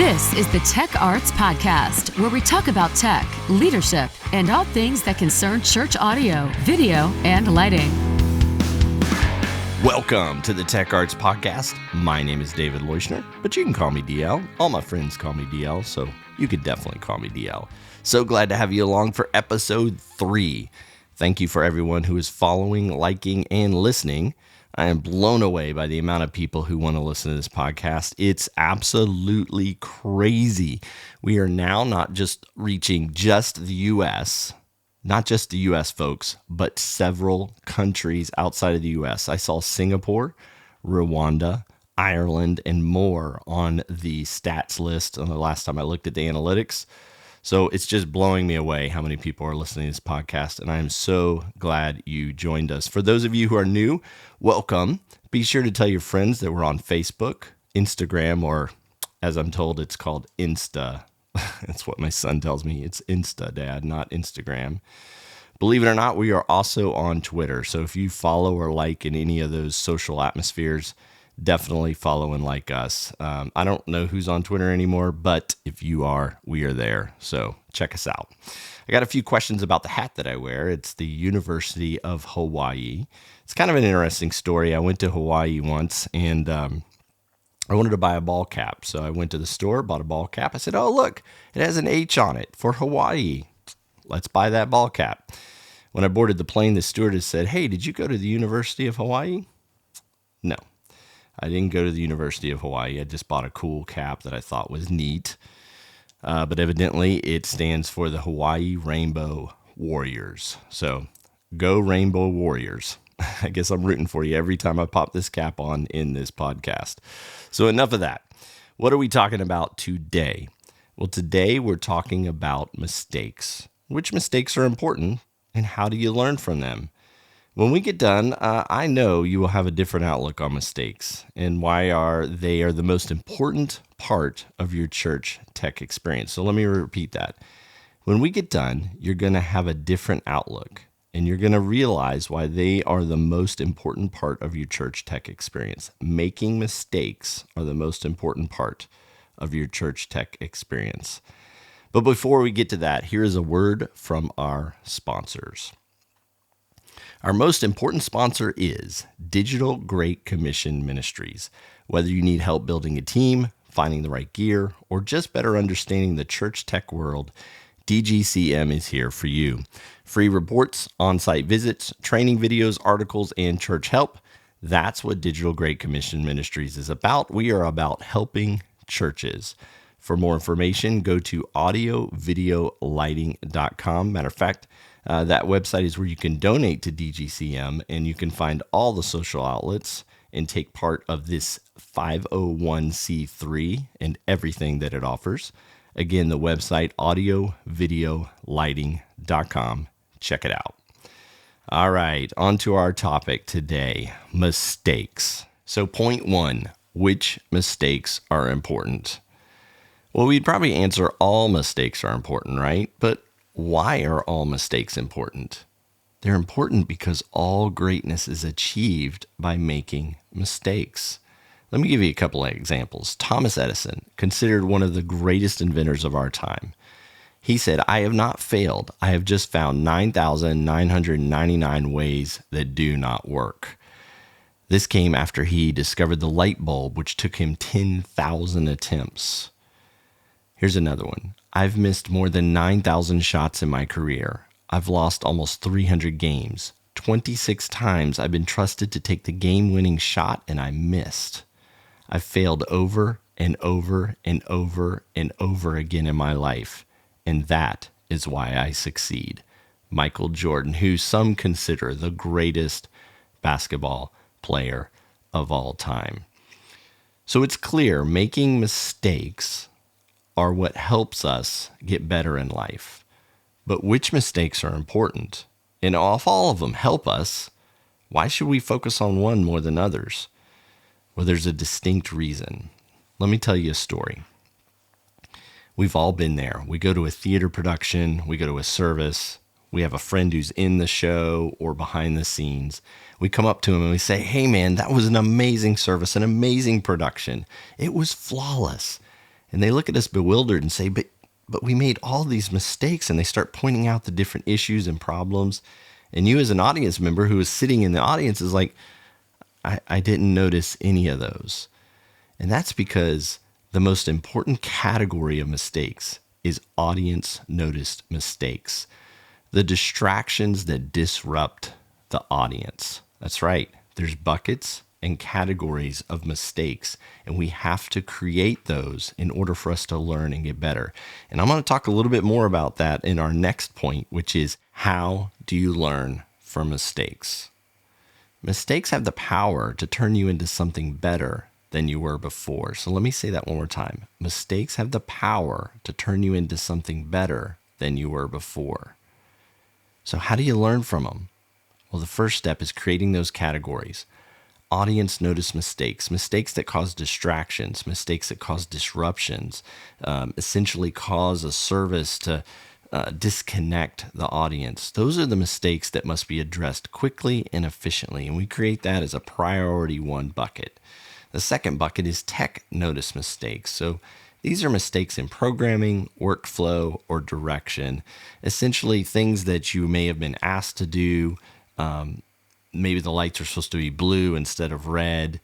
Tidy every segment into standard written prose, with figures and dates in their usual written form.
This is the Tech Arts Podcast, where we talk about tech, leadership, and all things that concern church audio, video, and lighting. Welcome to the Tech Arts Podcast. My name is David Leuschner, but you can call me DL. All my friends call me DL, so you could definitely call me DL. So glad to have you along for episode 3. Thank you for everyone who is following, liking, and listening. I am blown away by the amount of people who want to listen to this podcast. It's absolutely crazy. We are now not just reaching just the U.S., not just the U.S. folks, but several countries outside of the U.S. I saw Singapore, Rwanda, Ireland, and more on the stats list on the last time I looked at the analytics. So it's just blowing me away how many people are listening to this podcast, and I am so glad you joined us. For those of you who are new, welcome. Be sure to tell your friends that we're on Facebook, Instagram, or as I'm told, it's called Insta. That's what my son tells me. It's Insta, Dad, not Instagram. Believe it or not, we are also on Twitter. So if you follow or like in any of those social atmospheres, definitely follow and like us. I don't know who's on Twitter anymore, but if you are, we are there. So check us out. I got a few questions about the hat that I wear. It's the University of Hawaii. It's kind of an interesting story. I went to Hawaii once and I wanted to buy a ball cap. So I went to the store, bought a ball cap. I said, oh, look, it has an H on it for Hawaii. Let's buy that ball cap. When I boarded the plane, the stewardess said, hey, did you go to the University of Hawaii? No. I didn't go to the University of Hawaii. I just bought a cool cap that I thought was neat. But evidently, it stands for the Hawaii Rainbow Warriors. So, go Rainbow Warriors. I guess I'm rooting for you every time I pop this cap on in this podcast. So, enough of that. What are we talking about today? Well, today we're talking about mistakes. Which mistakes are important, and how do you learn from them? When we get done, I know you will have a different outlook on mistakes and why they are the most important part of your church tech experience. So let me repeat that. When we get done, you're going to have a different outlook and you're going to realize why they are the most important part of your church tech experience. Making mistakes are the most important part of your church tech experience. But before we get to that, here is a word from our sponsors. Our most important sponsor is Digital Great Commission Ministries. Whether you need help building a team, finding the right gear, or just better understanding the church tech world, DGCM is here for you. Free reports, on-site visits, training videos, articles, and church help. That's what Digital Great Commission Ministries is about. We are about helping churches. For more information, go to audiovideolighting.com. Matter of fact, that website is where you can donate to DGCM and you can find all the social outlets and take part of this 501c3 and everything that it offers. Again, the website, audiovideolighting.com. Check it out. All right, on to our topic today, mistakes. So point 1, which mistakes are important? Well, we'd probably answer all mistakes are important, right? But why are all mistakes important? They're important because all greatness is achieved by making mistakes. Let me give you a couple of examples. Thomas Edison, considered one of the greatest inventors of our time. He said, I have not failed. I have just found 9,999 ways that do not work. This came after he discovered the light bulb, which took him 10,000 attempts. Here's another one. I've missed more than 9,000 shots in my career. I've lost almost 300 games. 26 times I've been trusted to take the game-winning shot and I missed. I've failed over and over and over and over again in my life. And that is why I succeed. Michael Jordan, who some consider the greatest basketball player of all time. So it's clear making mistakes are what helps us get better in life. But which mistakes are important? And if all of them help us, why should we focus on one more than others? Well, there's a distinct reason. Let me tell you a story. We've all been there. We go to a theater production, we go to a service, we have a friend who's in the show or behind the scenes. We come up to him and we say, hey man, that was an amazing service, an amazing production. It was flawless. And they look at us bewildered and say, but we made all these mistakes. And they start pointing out the different issues and problems. And you as an audience member who is sitting in the audience is like, I didn't notice any of those. And that's because the most important category of mistakes is audience noticed mistakes. The distractions that disrupt the audience. That's right. There's buckets and categories of mistakes, and we have to create those in order for us to learn and get better. And I'm going to talk a little bit more about that in our next point, which is how do you learn from mistakes? Mistakes have the power to turn you into something better than you were before. So let me say that one more time. Mistakes have the power to turn you into something better than you were before. So how do you learn from them? Well, the first step is creating those categories. Audience notice mistakes, mistakes that cause distractions, mistakes that cause disruptions, essentially cause a service to disconnect the audience. Those are the mistakes that must be addressed quickly and efficiently, and we create that as a priority 1 bucket. The second bucket is tech notice mistakes. So these are mistakes in programming, workflow, or direction, essentially things that you may have been asked to do. Maybe the lights are supposed to be blue instead of red.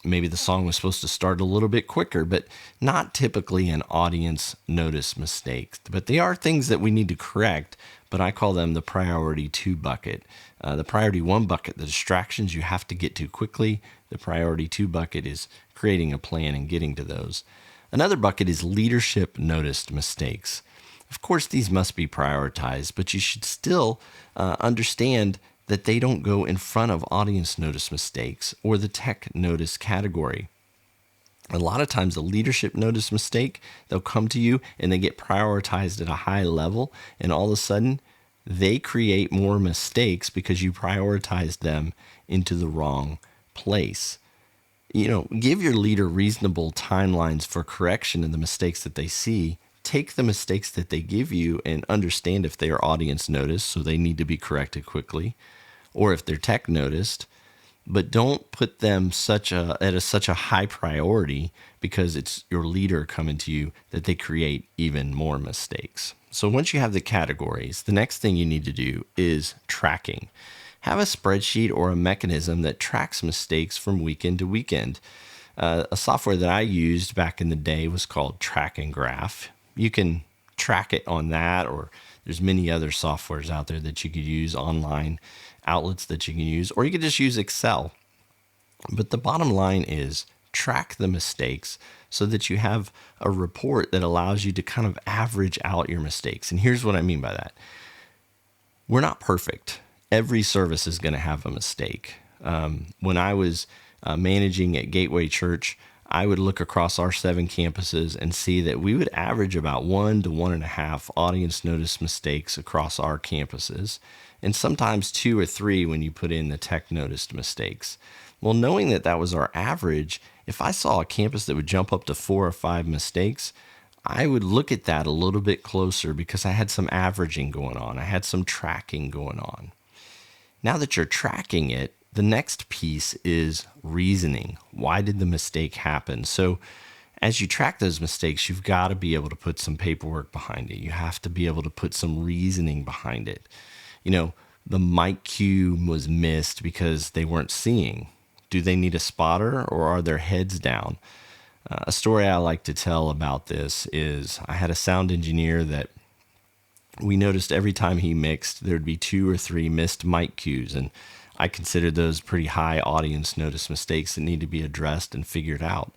Maybe the song was supposed to start a little bit quicker, but not typically an audience notice mistake. But they are things that we need to correct, but I call them the priority 2 bucket. The priority 1 bucket, the distractions you have to get to quickly. The priority 2 bucket is creating a plan and getting to those. Another bucket is leadership noticed mistakes. Of course, these must be prioritized, but you should still understand that they don't go in front of audience notice mistakes or the tech notice category. A lot of times the leadership notice mistake, they'll come to you and they get prioritized at a high level, and all of a sudden they create more mistakes because you prioritized them into the wrong place. Give your leader reasonable timelines for correction of the mistakes that they see. Take the mistakes that they give you and understand if they are audience noticed, so they need to be corrected quickly, or if they're tech noticed, but don't put them such a high priority because it's your leader coming to you that they create even more mistakes. So once you have the categories, the next thing you need to do is tracking. Have a spreadsheet or a mechanism that tracks mistakes from weekend to weekend. A software that I used back in the day was called Track and Graph. You can track it on that, or there's many other softwares out there that you could use, online outlets that you can use, or you could just use Excel. But the bottom line is track the mistakes so that you have a report that allows you to kind of average out your mistakes. And here's what I mean by that. We're not perfect. Every service is going to have a mistake. When I was managing at Gateway Church, I would look across our 7 campuses and see that we would average about 1 to 1.5 audience notice mistakes across our campuses, and sometimes 2 or 3 when you put in the tech noticed mistakes. Well, knowing that that was our average, if I saw a campus that would jump up to 4 or 5 mistakes, I would look at that a little bit closer because I had some averaging going on. I had some tracking going on. Now that you're tracking it, the next piece is reasoning. Why did the mistake happen? So as you track those mistakes, you've got to be able to put some paperwork behind it. You have to be able to put some reasoning behind it. The mic cue was missed because they weren't seeing. Do they need a spotter, or are their heads down? A story I like to tell about this is I had a sound engineer that we noticed every time he mixed, there'd be 2 or 3 missed mic cues, and I considered those pretty high audience notice mistakes that need to be addressed and figured out.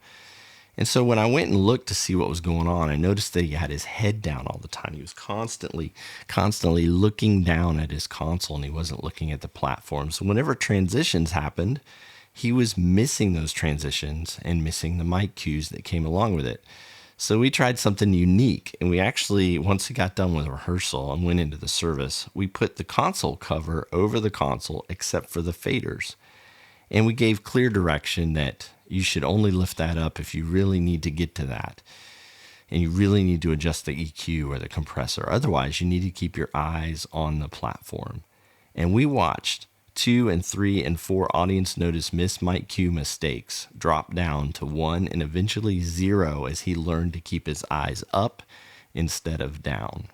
And so when I went and looked to see what was going on, I noticed that he had his head down all the time. He was constantly looking down at his console, and he wasn't looking at the platform. So whenever transitions happened, he was missing those transitions and missing the mic cues that came along with it. So we tried something unique, and we actually, once we got done with rehearsal and went into the service, we put the console cover over the console except for the faders. And we gave clear direction that you should only lift that up if you really need to get to that. And you really need to adjust the EQ or the compressor. Otherwise, you need to keep your eyes on the platform. And we watched 2 and 3 and 4 audience notice Miss Mike Q mistakes dropped down to 1 and eventually 0 as he learned to keep his eyes up instead of down.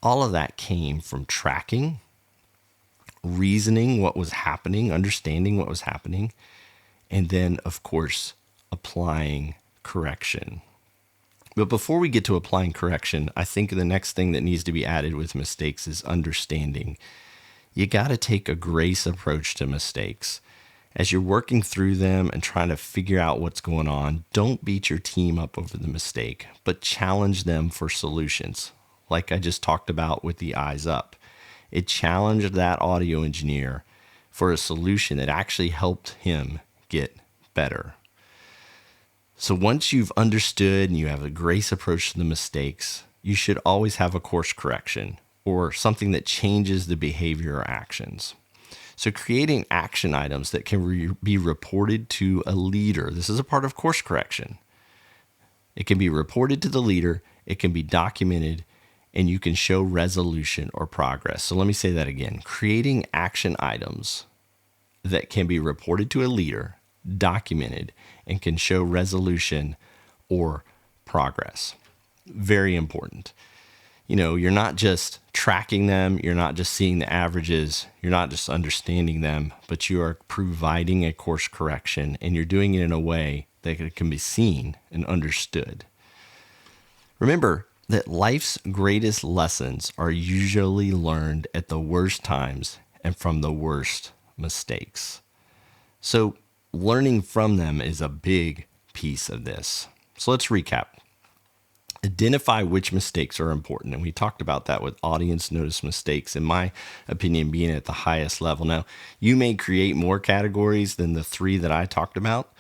All of that came from tracking, reasoning what was happening, understanding what was happening, and then, of course, applying correction. But before we get to applying correction, I think the next thing that needs to be added with mistakes is understanding. You got to take a grace approach to mistakes. As you're working through them and trying to figure out what's going on, don't beat your team up over the mistake, but challenge them for solutions. Like I just talked about with the eyes up. It challenged that audio engineer for a solution that actually helped him get better. So once you've understood and you have a grace approach to the mistakes, you should always have a course correction or something that changes the behavior or actions. So creating action items that can be reported to a leader. This is a part of course correction. It can be reported to the leader, it can be documented, and you can show resolution or progress. So let me say that again. Creating action items that can be reported to a leader, documented, and can show resolution or progress. Very important. You're not just tracking them, you're not just seeing the averages, you're not just understanding them, but you are providing a course correction, and you're doing it in a way that it can be seen and understood. Remember that life's greatest lessons are usually learned at the worst times and from the worst mistakes. So learning from them is a big piece of this. So let's recap. Identify which mistakes are important. And we talked about that with audience notice mistakes, in my opinion, being at the highest level. Now, you may create more categories than the 3 that I talked about,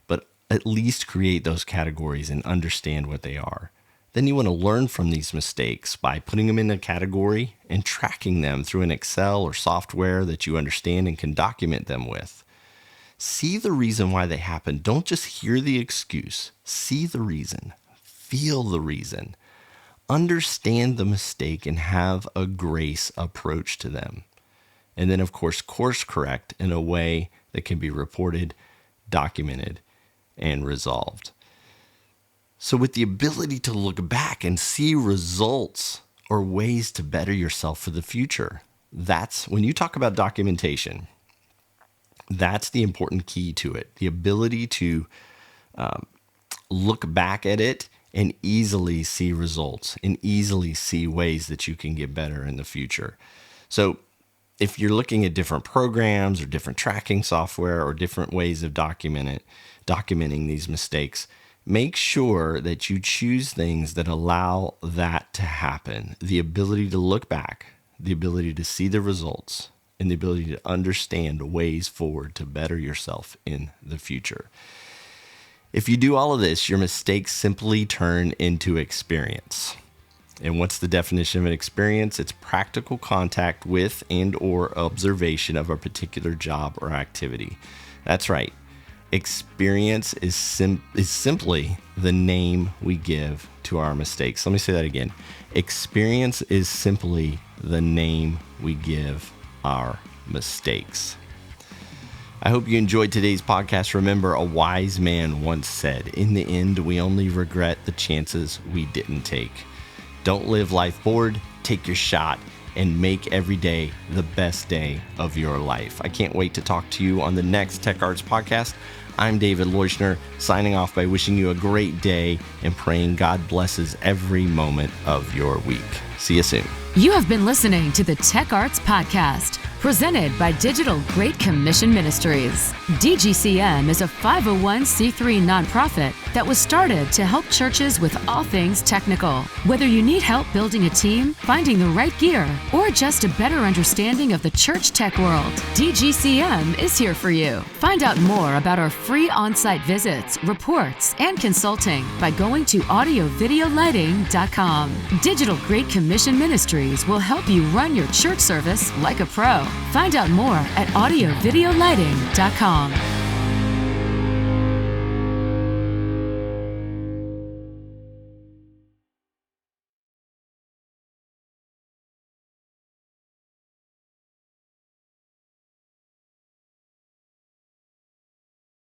but at least create those categories and understand what they are. Then you want to learn from these mistakes by putting them in a category and tracking them through an Excel or software that you understand and can document them with. See the reason why they happen. Don't just hear the excuse. See the reason. Feel the reason. Understand the mistake and have a grace approach to them. And then, of course, course correct in a way that can be reported, documented, and resolved. So with the ability to look back and see results or ways to better yourself for the future, that's when you talk about documentation. That's the important key to it. The ability to look back at it and easily see results and easily see ways that you can get better in the future. So if you're looking at different programs or different tracking software or different ways of documenting these mistakes, make sure that you choose things that allow that to happen. The ability to look back, the ability to see the results, and the ability to understand ways forward to better yourself in the future. If you do all of this, your mistakes simply turn into experience. And what's the definition of an experience? It's practical contact with and or observation of a particular job or activity. That's right. Experience is simply the name we give to our mistakes. Let me say that again. Experience is simply the name we give our mistakes. I hope you enjoyed today's podcast. Remember, a wise man once said, in the end, we only regret the chances we didn't take. Don't live life bored, take your shot, and make every day the best day of your life. I can't wait to talk to you on the next Tech Arts podcast. I'm David Leuschner, signing off by wishing you a great day and praying God blesses every moment of your week. See you soon. You have been listening to the Tech Arts Podcast, presented by Digital Great Commission Ministries. DGCM is a 501c3 nonprofit that was started to help churches with all things technical. Whether you need help building a team, finding the right gear, or just a better understanding of the church tech world, DGCM is here for you. Find out more about our free on-site visits, reports, and consulting by going to audiovideolighting.com. Digital Great Commission Ministries will help you run your church service like a pro. Find out more at audiovideolighting.com.